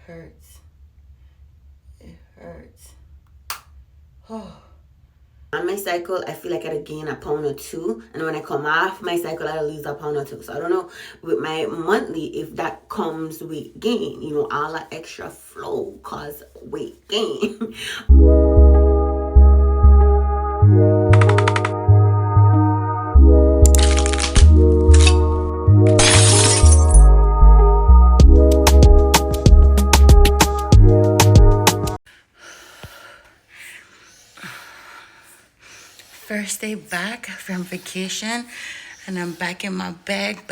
hurts. It hurts. Oh. On my cycle, I feel like I gotta gain a pound or two, and when I come off my cycle, I lose a pound or two. So I don't know with my monthly if that comes weight gain. You know, all that extra flow cause weight gain. First day back from vacation, and I'm back in my bag,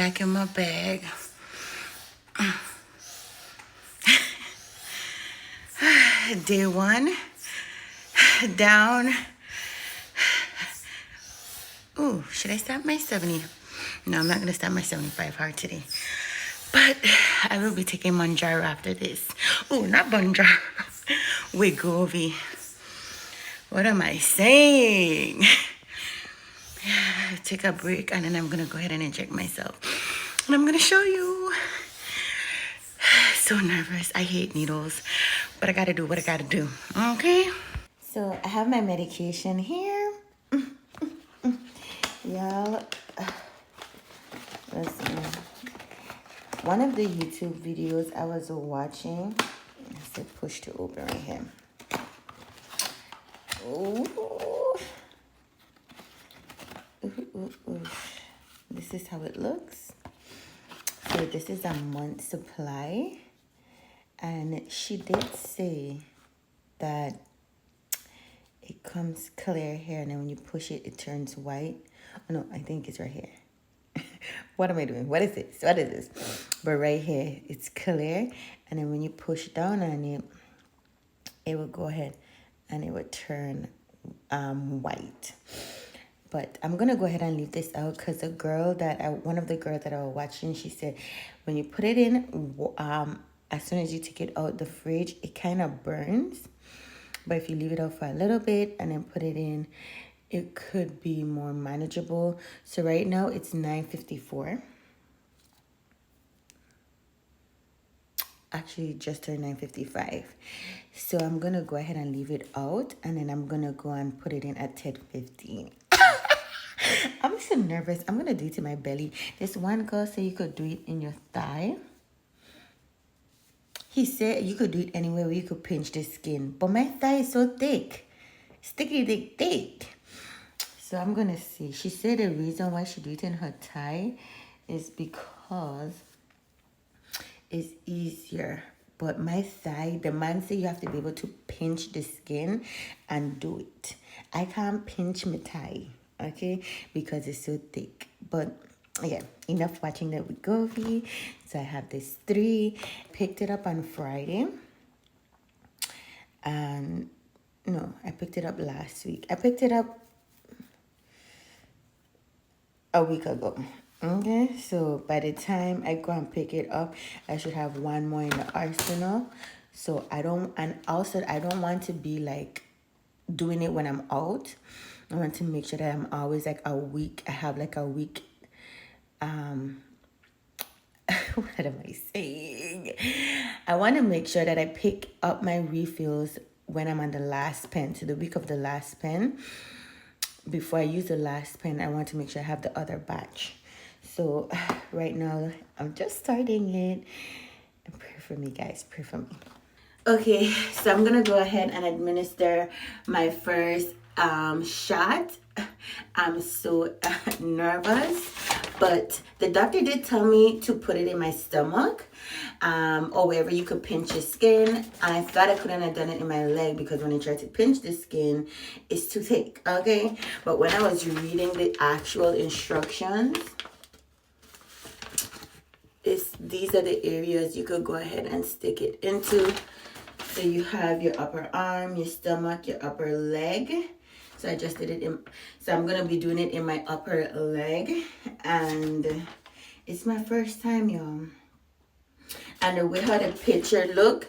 Day one, down. Ooh, should I start my 70? No, I'm not gonna start my 75 hard today. But I will be taking Manjaro after this. Oh, not Manjaro. Wegovy. What am I saying? Take a break, and then I'm gonna go ahead and inject myself. And I'm gonna show you. So nervous. I hate needles, but I gotta do what I gotta do. Okay? So I have my medication here. Y'all, listen. One of the YouTube videos I was watching, I said push to open right here. Ooh. Ooh. This is how it looks. So this is a month supply, and she did say that it comes clear here, and then when you push it, it turns white. Oh no, I think it's right here. What am I doing? What is this? What is this? But right here, it's clear, and then when you push down on it, it will go ahead and it would turn white. But I'm gonna go ahead and leave this out because one of the girls that I was watching, she said when you put it in, as soon as you take it out the fridge, it kind of burns. But if you leave it out for a little bit and then put it in, it could be more manageable. So right now it's 9:54. Actually just turned 9:55. So I'm gonna go ahead and leave it out, and then I'm gonna go and put it in at 10:15. I'm so nervous. I'm gonna do it in my belly. This one girl said you could do it in your thigh. He said you could do it anywhere where you could pinch the skin, but my thigh is so thick, sticky thick. So I'm gonna see. She said the reason why she do it in her thigh is because it's easier. But my thigh, the man said you have to be able to pinch the skin and do it. I can't pinch my thigh, okay, because it's so thick. But yeah, enough watching the Wegovy. So I have this 3. Picked it up on Friday. And no, I picked it up last week. I picked it up a week ago. Okay, so by the time I go and pick it up, I should have 1 more in the arsenal. So I don't want to be like doing it when I'm out. I want to make sure that I'm always like a week. I have like a week. What am I saying? I want to make sure that I pick up my refills when I'm on the last pen, to the week of the last pen. Before I use the last pen, I want to make sure I have the other batch. So right now, I'm just starting it. And pray for me, guys. Pray for me. Okay, so I'm going to go ahead and administer my first shot. I'm so nervous. But the doctor did tell me to put it in my stomach or wherever you could pinch your skin. And I thought I couldn't have done it in my leg because when I tried to pinch the skin, it's too thick, okay? But when I was reading the actual instructions, these are the areas you could go ahead and stick it into. So you have your upper arm, your stomach, your upper leg. So I just did it so I'm going to be doing it in my upper leg. And it's my first time, y'all. And the way how the picture look,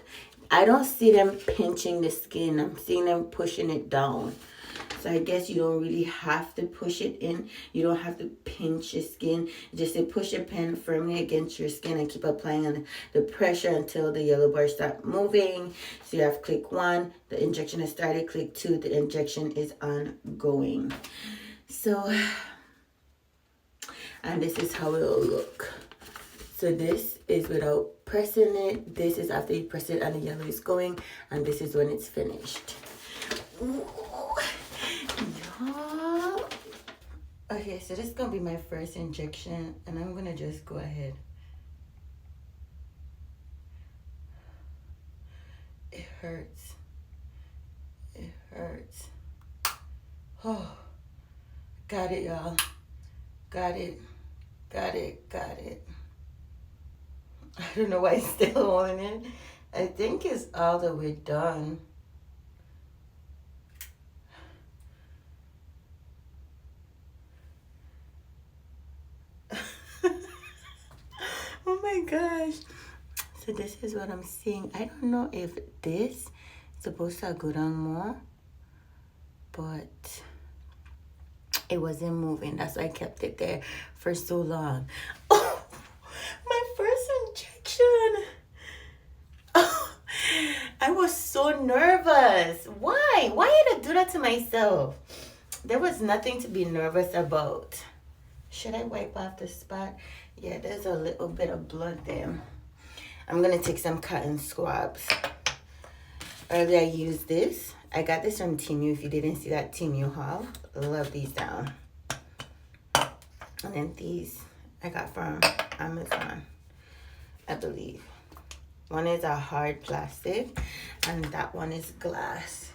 I don't see them pinching the skin. I'm seeing them pushing it down. So I guess you don't really have to push it in. You don't have to pinch your skin. Just say push your pen firmly against your skin and keep applying on the pressure until the yellow bars start moving. So you have click 1, the injection has started. Click 2, the injection is ongoing. So, and this is how it will look. So this is without pressing it. This is after you press it and the yellow is going. And this is when it's finished. Ooh. Yeah. Okay, so this is gonna be my first injection, and I'm gonna just go ahead. It hurts. It hurts. Oh, got it, y'all. Got it. Got it. Got it. I don't know why it's still holding it. I think it's all the way done. Oh my gosh. So this is what I'm seeing. I don't know if this is supposed to go down more, but it wasn't moving. That's why I kept it there for so long. Oh, my first injection. Oh, I was so nervous. Why? Why did I do that to myself? There was nothing to be nervous about. Should I wipe off the spot? Yeah, there's a little bit of blood there. I'm gonna take some cotton swabs. Earlier I used this. I got this from Temu. If you didn't see that Temu haul, love these down. And then these I got from Amazon, I believe. One is a hard plastic and that one is glass.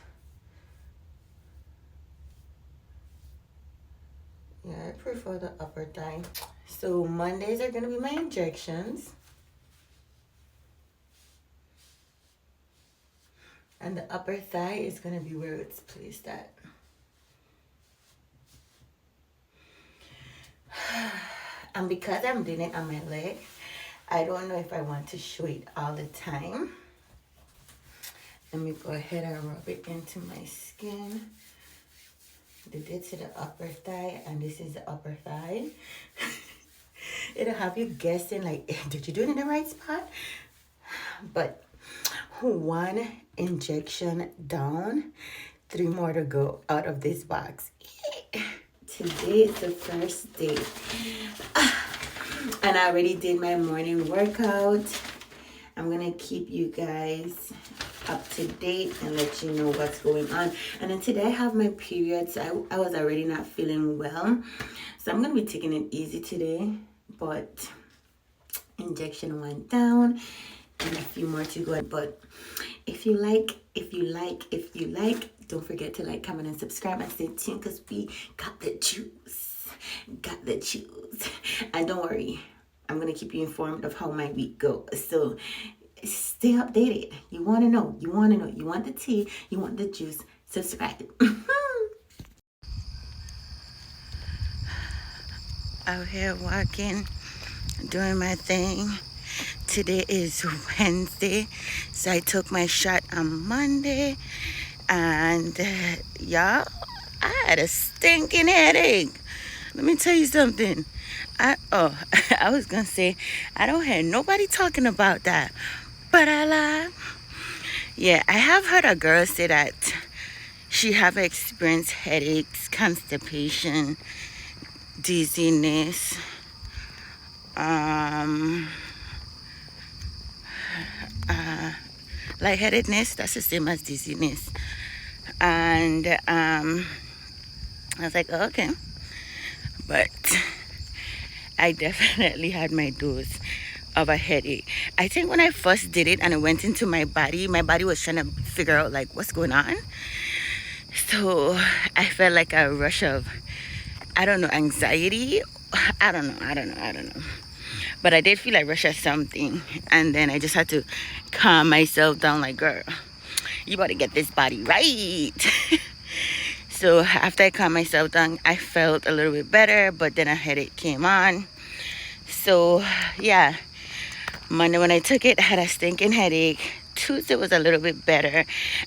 Yeah, I prefer the upper thigh. So Mondays are gonna be my injections. And the upper thigh is gonna be where it's placed at. And because I'm doing it on my leg, I don't know if I want to show it all the time. Let me go ahead and rub it into my skin. Did it to the upper thigh, and this is the upper thigh. It'll have you guessing, like, did you do it in the right spot? But 1 injection down, 3 more to go out of this box. Today is the first day. And I already did my morning workout. I'm gonna keep you guys up to date and let you know what's going on. And then today I have my periods. I was already not feeling well, so I'm gonna be taking it easy today. But injection 1 down and a few more to go. But if you like, don't forget to like, comment, and subscribe, and stay tuned because we got the juice. And don't worry, I'm gonna keep you informed of how my week goes. So stay updated. You want to know. You want the tea. You want the juice. Subscribe. Out here walking, doing my thing. Today is Wednesday, so I took my shot on Monday, and y'all, I had a stinking headache. Let me tell you something. I was gonna say I don't hear nobody talking about that, but I lied. Yeah, I have heard a girl say that she have experienced headaches, constipation, dizziness, lightheadedness. That's the same as dizziness. And I was like, oh, okay, but I definitely had my dose of a headache. I think when I first did it and it went into my body was trying to figure out like what's going on. So I felt like a rush of, I don't know, anxiety. I don't know. But I did feel like rush of something. And then I just had to calm myself down, like, girl, you better get this body right. So after I calmed myself down, I felt a little bit better, but then a headache came on. So yeah, Monday when I took it, I had a stinking headache. Tuesday was a little bit better.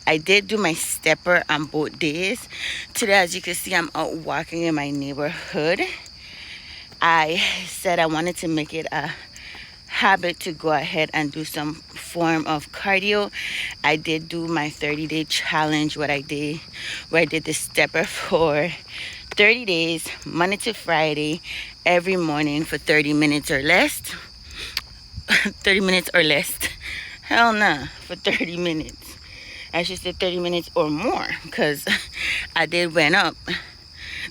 I did do my stepper on both days. Today, as you can see, I'm out walking in my neighborhood. I said I wanted to make it a habit to go ahead and do some form of cardio. I did do my 30-day challenge, where I did the stepper for 30 days, Monday to Friday, every morning for 30 minutes or less. 30 minutes or less. Hell nah, for 30 minutes. I should say 30 minutes or more, because I did went up.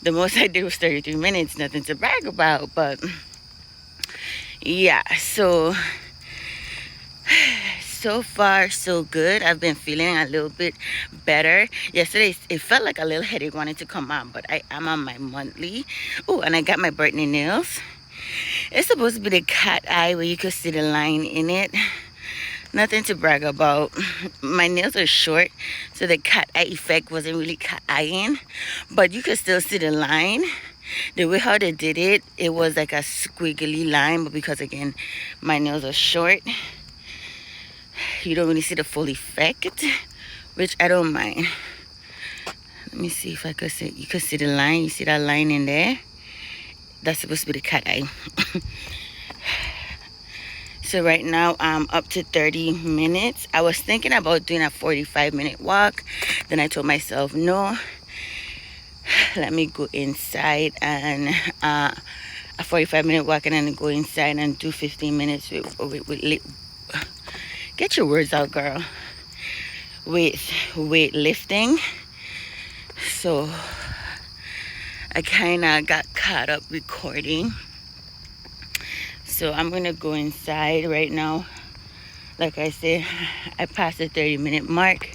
The most I did was 33 minutes, nothing to brag about, but yeah, so far so good. I've been feeling a little bit better. Yesterday it felt like a little headache wanted to come on, but I am on my monthly. Oh, and I got my birthday nails. It's supposed to be the cat eye, where you could see the line in it. Nothing to brag about. My nails are short, so the cat eye effect wasn't really cat eyeing, but you could still see the line. The way how they did it, it was like a squiggly line, but because again my nails are short, you don't really see the full effect, which I don't mind. Let me see if I could see. You could see the line. You see that line in there? That's supposed to be the cat eye. So right now I'm up to 30 minutes. I was thinking about doing a 45-minute walk. Then I told myself, no, let me go inside and a 45-minute walk, and then go inside and do 15 minutes with get your words out, girl. With weightlifting. So I kind of got caught up recording. So I'm going to go inside right now. Like I said, I passed the 30-minute mark.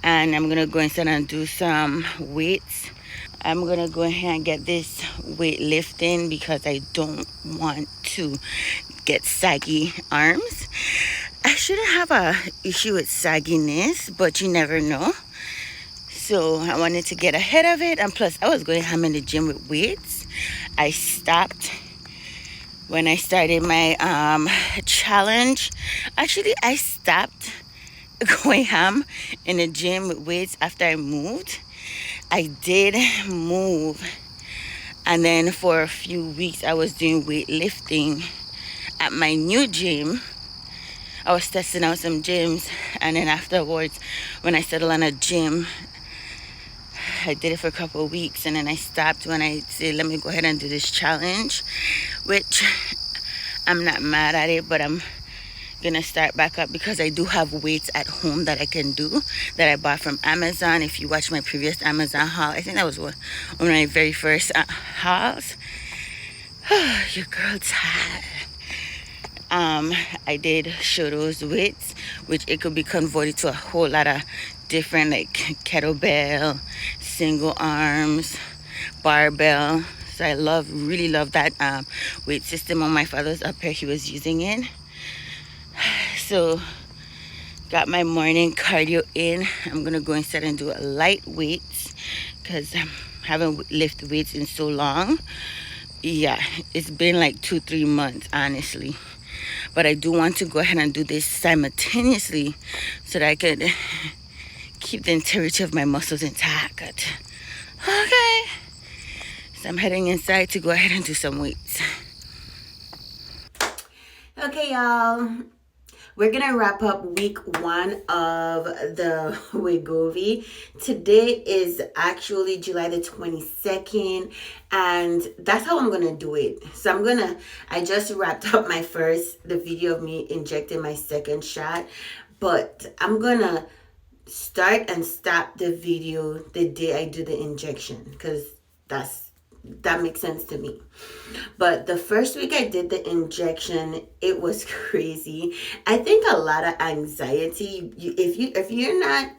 And I'm going to go inside and do some weights. I'm going to go ahead and get this weightlifting because I don't want to get saggy arms. I shouldn't have a issue with sagginess, but you never know. So I wanted to get ahead of it. And plus, I was going ham in the gym with weights. I stopped when I started my challenge. Actually, I stopped going ham in the gym with weights after I moved. I did move, and then for a few weeks I was doing weightlifting at my new gym. I was testing out some gyms, and then afterwards, when I settled on a gym, I did it for a couple of weeks, and then I stopped when I said, let me go ahead and do this challenge, which I'm not mad at it, but I'm gonna start back up because I do have weights at home that I can do, that I bought from Amazon. If you watch my previous Amazon haul, I think that was one of my very first hauls. Your girl's tired. I did show those weights, which it could be converted to a whole lot of different, like kettlebell, single arms, barbell. So I really love that weight system. On my father's up here, he was using it. So got my morning cardio in. I'm gonna go inside and do a light weights because I haven't lifted weights in so long. Yeah, it's been like 2-3 months, honestly. But I do want to go ahead and do this simultaneously so that I could keep the integrity of my muscles intact. Okay. So I'm heading inside to go ahead and do some weights. Okay, y'all. We're gonna wrap up week 1 of the Wegovy. Today is actually July the 22nd, and that's how I'm gonna do it. So I just wrapped up the video of me injecting my second shot, but I'm gonna start and stop the video the day I do the injection, because that makes sense to me. But the first week I did the injection, it was crazy. I think a lot of anxiety. If you're not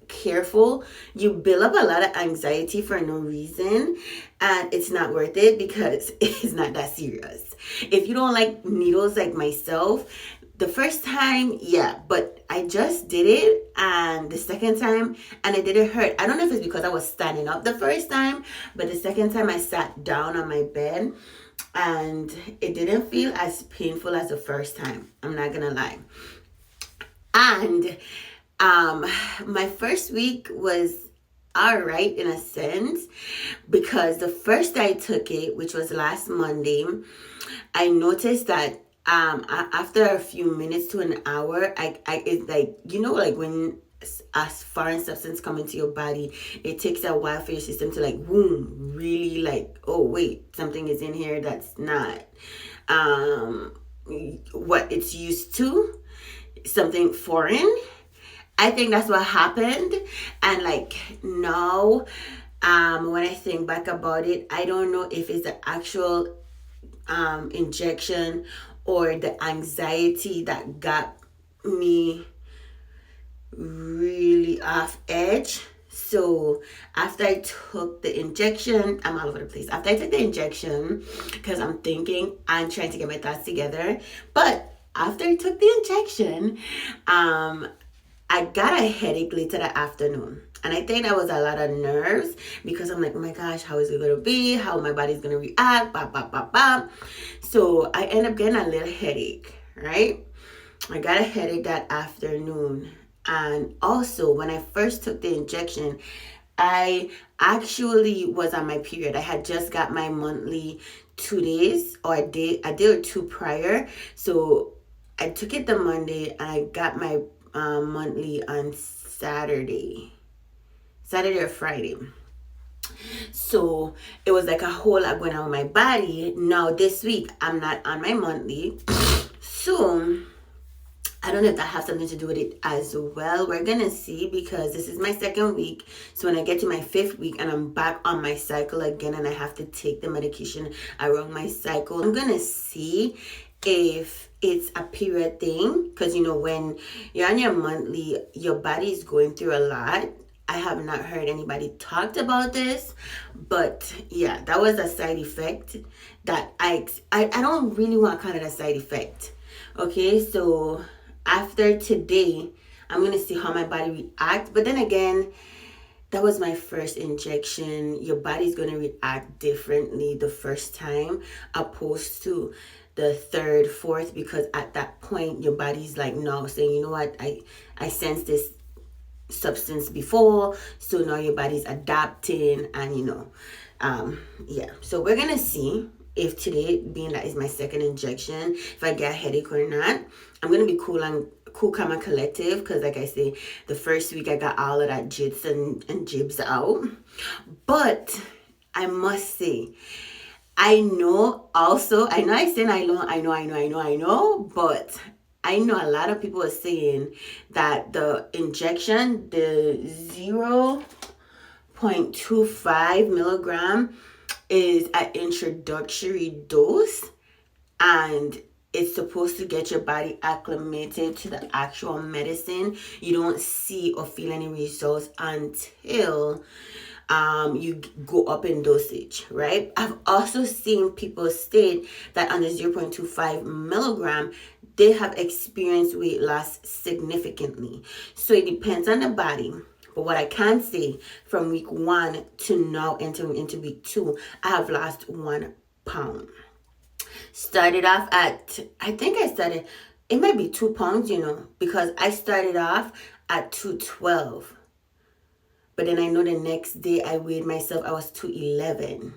careful, you build up a lot of anxiety for no reason, and it's not worth it because it's not that serious. If you don't like needles like myself, the first time, yeah, but I just did it, and the second time, and it didn't hurt. I don't know if it's because I was standing up the first time, but the second time I sat down on my bed, and it didn't feel as painful as the first time. I'm not gonna lie. And my first week was all right in a sense, because the first day I took it, which was last Monday, I noticed that after a few minutes to an hour, it's like, like when as foreign substance come into your body, it takes a while for your system to like boom, really like, oh wait, something is in here that's not um what it's used to, something foreign. I think that's what happened. And like now, when I think back about it, I don't know if it's the actual injection or the anxiety that got me really off edge. So after I took the injection, I'm all over the place. After I took the injection, because I'm thinking, I'm trying to get my thoughts together. But after I took the injection, I got a headache later that afternoon. And I think that was a lot of nerves, because I'm like, oh my gosh, how is it going to be? How my body's going to react? Bop, bop, bop, bop. So I end up getting a little headache, right? I got a headache that afternoon. And also, when I first took the injection, I actually was on my period. I had just got my monthly 2 days, or a day or two prior. So I took it the Monday, and I got my monthly on Saturday or Friday. So it was like a whole lot going on with my body. Now this week I'm not on my monthly, so I don't know if that has something to do with it as well. We're gonna see, because this is my second week. So when I get to my 5th week and I'm back on my cycle again, and I have to take the medication around my cycle, I'm gonna see if it's a period thing. Because when you're on your monthly, your body is going through a lot. I have not heard anybody talked about this, but yeah, that was a side effect that I don't really want to call it a side effect. Okay, so after today, I'm gonna see how my body reacts. But then again, that was my first injection. Your body's gonna react differently the first time opposed to the third, fourth, because at that point your body's like, no, saying, you know what, I sense this substance before, so now your body's adapting. And yeah, so we're gonna see if today, being that is my second injection, if I get a headache or not. I'm gonna be cool, calm, and collective, because like I say, the first week I got all of that jits and jibs out. But I must say, I know I said I know, but I know a lot of people are saying that the injection, the 0.25 milligram, is an introductory dose, and it's supposed to get your body acclimated to the actual medicine. You don't see or feel any results until you go up in dosage, right? I've also seen people state that on the 0.25 milligram, they have experienced weight loss significantly. So it depends on the body. But what I can say, from week 1 to now entering into week 2, I have lost 1 pound. Started off at, it might be 2 pounds, because I started off at 212. But then I know the next day I weighed myself, I was 211.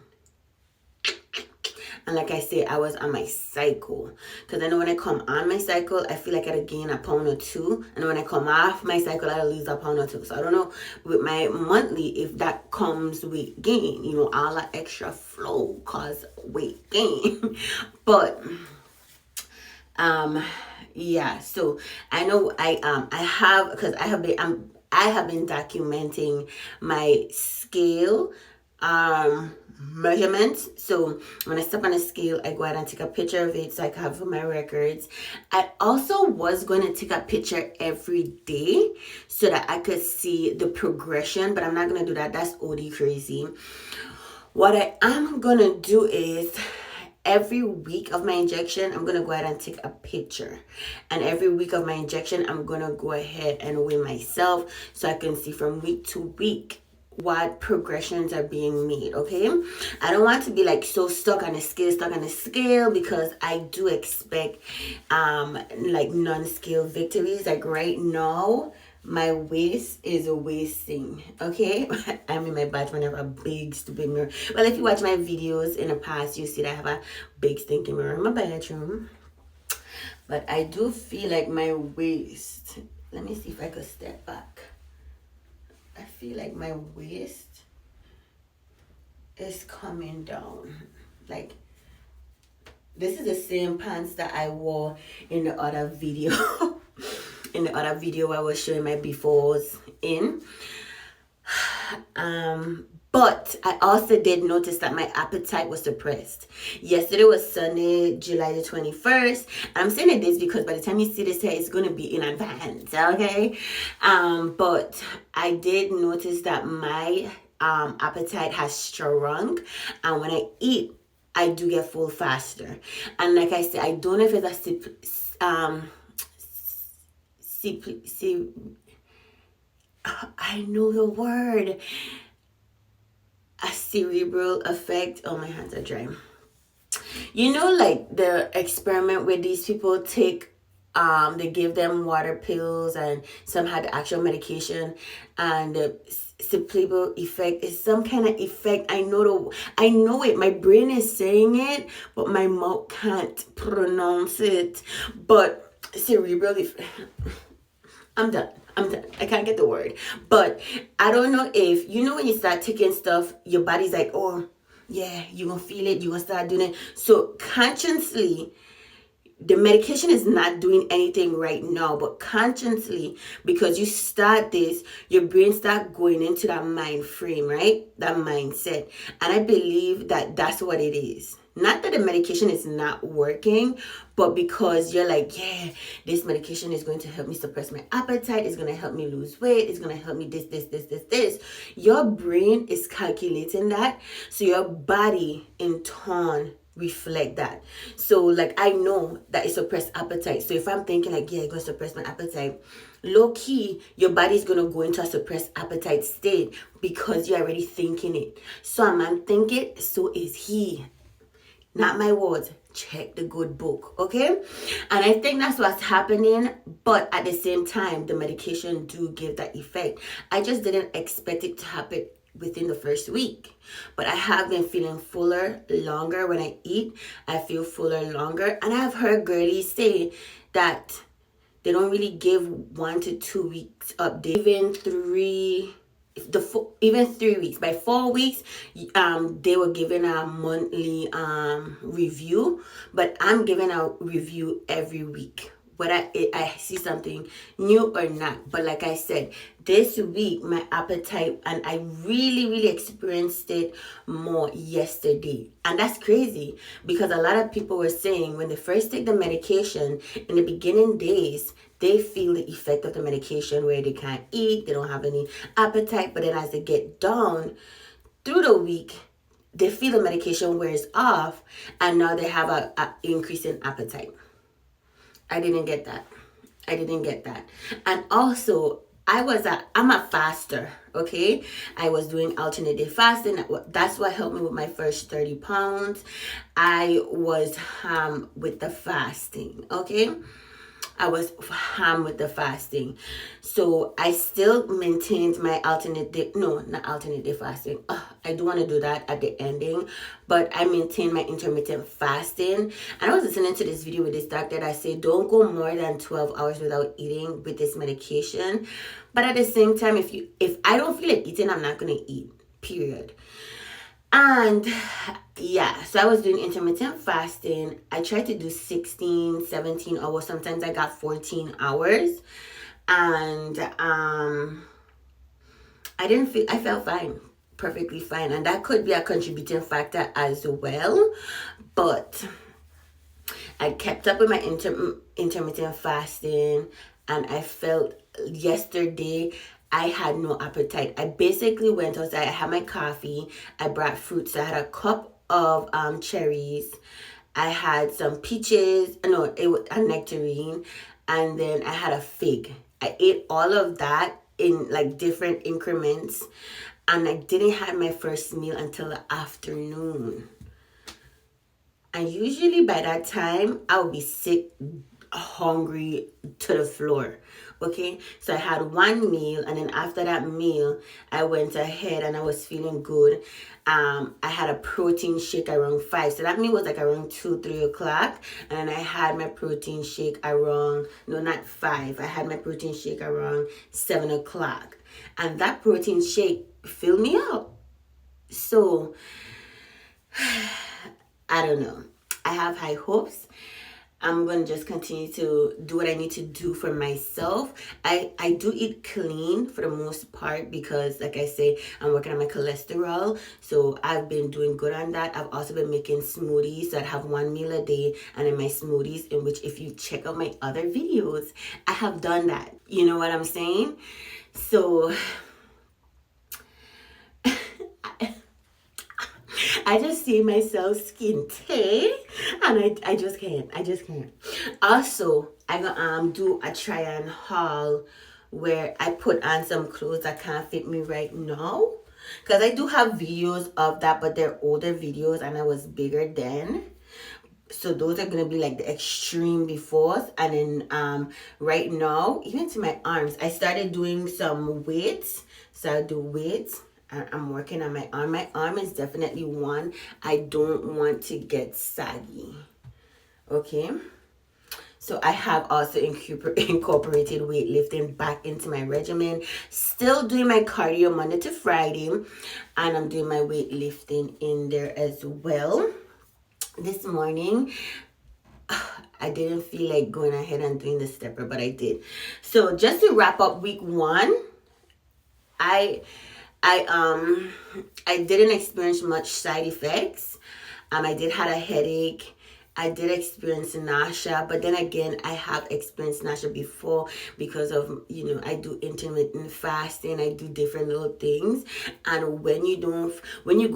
And like I said, I was on my cycle. Because I know when I come on my cycle, I feel like I gain a pound or 2. And when I come off my cycle, I lose a pound or 2. So I don't know with my monthly if that comes with gain. All that extra flow cause weight gain. But yeah, so I know I have been documenting my scale measurements. So when I step on a scale, I go ahead and take a picture of it so I can have my records. I also was going to take a picture every day so that I could see the progression, but I'm not going to do that. That's OD crazy. What I am going to do is, every week of my injection, I'm going to go ahead and take a picture. And every week of my injection, I'm going to go ahead and weigh myself so I can see from week to week what progressions are being made. Okay, I don't want to be like so stuck on a scale, because I do expect like non-scale victories. Like right now my waist is wasting. Okay, I'm in my bathroom. I have a big stupid mirror. Well, if you watch my videos in the past, you see that I have a big stinking mirror in my bedroom. But I do feel like my waist, let me see if I could step back. I feel like my waist is coming down. Like, this is the same pants that I wore in the other video. In the other video I was showing my befores in. But I also did notice that my appetite was suppressed. Yesterday was Sunday, July the 21st. I'm saying this because by the time you see this here, it's going to be in advance, okay? But I did notice that my appetite has shrunk. And when I eat, I do get full faster. And like I said, I don't know if it's I know the word. A cerebral effect. Oh, my hands are dry. You know, like the experiment where these people take, they give them water pills, and some had actual medication, and the cerebral effect is some kind of effect. I know it. My brain is saying it, but my mouth can't pronounce it. But cerebral effect. I'm done. I can't get the word. But I don't know if, you know, when you start taking stuff, your body's like, oh, yeah, you're going to feel it. You're going to start doing it. So consciously, the medication is not doing anything right now. But consciously, because you start this, your brain start going into that mind frame, right? That mindset. And I believe that that's what it is. Not that the medication is not working, but because you're like, yeah, this medication is going to help me suppress my appetite. It's going to help me lose weight. It's going to help me this. Your brain is calculating that. So your body in turn reflect that. So like, I know that it suppress appetite. So if I'm thinking like, yeah, it's going to suppress my appetite, low key, your body's going to go into a suppressed appetite state because you're already thinking it. So a man think it, so is he. Not my words. Check the good book, okay? And I think that's what's happening. But at the same time, the medication do give that effect. I just didn't expect it to happen within the first week. But I have been feeling fuller longer when I eat. I feel fuller longer. And I've heard girlies say that they don't really give 1 to 2 weeks update. Even 3 weeks. By 4 weeks, they were giving a monthly review, but I'm giving a review every week, whether I see something new or not. But like I said, this week my appetite, and I really experienced it more yesterday. And that's crazy, because a lot of people were saying when they first take the medication in the beginning days, they feel the effect of the medication where they can't eat, they don't have any appetite. But then as they get down through the week, they feel the medication wears off, and now they have a increase in appetite. I didn't get that. And also, I'm a faster, okay? I was doing alternate day fasting. That's what helped me with my first 30 pounds. I was with the fasting, okay? I was with the fasting. So I still maintained my not alternate day fasting. I do want to do that at the ending, but I maintained my intermittent fasting. And I was listening to this video with this doctor that said don't go more than 12 hours without eating with this medication. But at the same time, if I don't feel like eating, I'm not going to eat, period. And yeah, so I was doing intermittent fasting. I tried to do 16, 17 hours. Sometimes I got 14 hours. And I felt fine, perfectly fine. And that could be a contributing factor as well. But I kept up with my intermittent fasting, and I felt yesterday I had no appetite. I basically went outside. I had my coffee. I brought fruits. So I had a cup of cherries. I had some peaches. No, it was a nectarine. And then I had a fig. I ate all of that in like different increments. and I didn't have my first meal until the afternoon. And usually by that time, I'll be sick, hungry to the floor. Okay, so I had one meal, and then after that meal, I went ahead and I was feeling good. I had a protein shake around 5, so that meal was like around 2-3 o'clock, and then I had my protein shake around, no, not 5, I had my protein shake around 7 o'clock, and that protein shake filled me up. So I don't know. I have high hopes. I'm going to just continue to do what I need to do for myself. I do eat clean for the most part because, like I say, I'm working on my cholesterol. So I've been doing good on that. I've also been making smoothies that have one meal a day. And in my smoothies, in which if you check out my other videos, I have done that. You know what I'm saying? So I just see myself skin tight, and I just can't. Also, I gonna do a try on haul where I put on some clothes that can't fit me right now. Because I do have videos of that, but they're older videos and I was bigger then. So those are gonna be like the extreme befores. And then right now, even to my arms, I started doing some weights. So I do weights. I'm working on my arm. My arm is definitely one I don't want to get saggy. Okay. So I have also incorporated weightlifting back into my regimen. Still doing my cardio Monday to Friday. And I'm doing my weightlifting in there as well. This morning, I didn't feel like going ahead and doing the stepper, but I did. So just to wrap up week 1, I didn't experience much side effects. I did had a headache. I did experience nausea, but then again, I have experienced nausea before because of, I do intermittent fasting. I do different little things. And when you go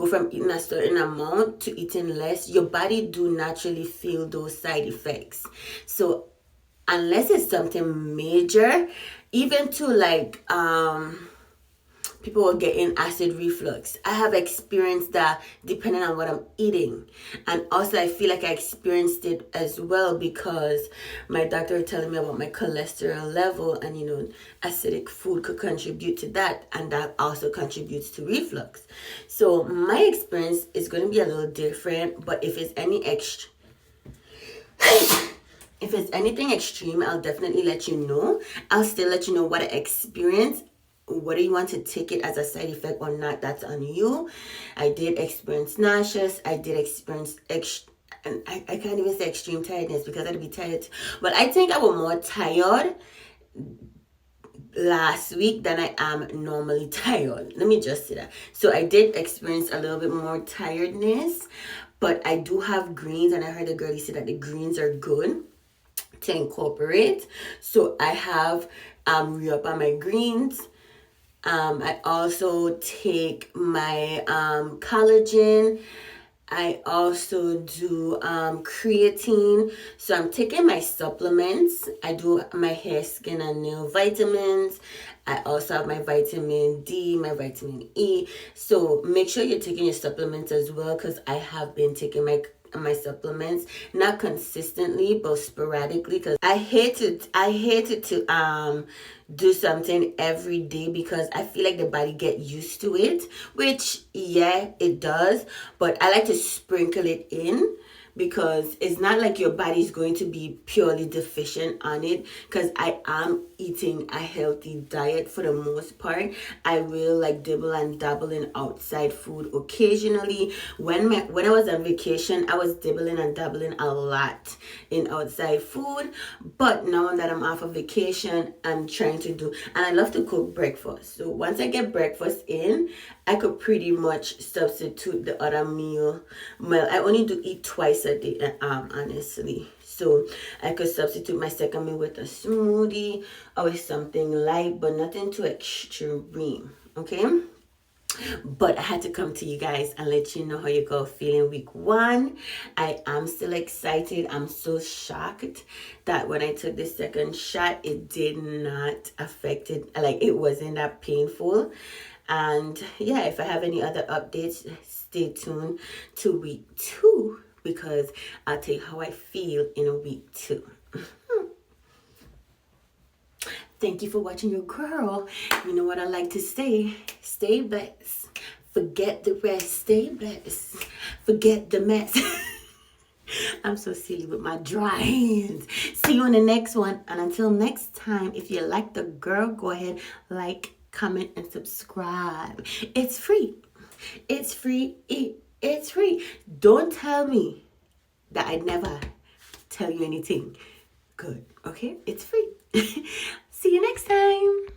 from eating a certain amount to eating less, your body do naturally feel those side effects. So unless it's something major, even to like, people will get in acid reflux. I have experienced that depending on what I'm eating. And also I feel like I experienced it as well because my doctor was telling me about my cholesterol level, and acidic food could contribute to that, and that also contributes to reflux. So my experience is going to be a little different, but if it's anything extreme, I'll definitely let you know. I'll still let you know what I experienced. Whether you want to take it as a side effect or not, that's on you. I did experience nausea. I did experience and I can't even say extreme tiredness because I'd be tired. But I think I was more tired last week than I am normally tired. Let me just say that. So I did experience a little bit more tiredness, but I do have greens, and I heard the girlie say that the greens are good to incorporate. So I have re-up on my greens. I also take my collagen. I also do creatine. So I'm taking my supplements. I do my hair, skin, and nail vitamins. I also have my vitamin D, my vitamin E. So make sure you're taking your supplements as well, because I have been taking my supplements, not consistently but sporadically, because I hate to do something every day because I feel like the body get used to it, which yeah, it does, but I like to sprinkle it in because it's not like your body's going to be purely deficient on it, because I am eating a healthy diet for the most part. I will like dibble and dabble in outside food occasionally. When I was on vacation, I was dibbling and dabbling a lot in outside food, but now that I'm off of vacation, I'm trying to do, and I love to cook breakfast. So once I get breakfast in, I could pretty much substitute the other meal. Well, I only do eat twice a day, honestly. So I could substitute my second meal with a smoothie or with something light, but nothing too extreme. Okay? But I had to come to you guys and let you know how you go feeling week 1. I am still excited. I'm so shocked that when I took the second shot, it did not affect it. Like, it wasn't that painful. And yeah, if I have any other updates, stay tuned to week 2, because I'll tell you how I feel in week 2. Thank you for watching your girl. You know what I like to say? Stay blessed. Forget the rest. Stay blessed. Forget the mess. I'm so silly with my dry hands. See you in the next one. And until next time, if you like the girl, go ahead, like, comment, and subscribe. It's free. It's free. It's free. Don't tell me that I'd never tell you anything good. Okay? It's free. See you next time.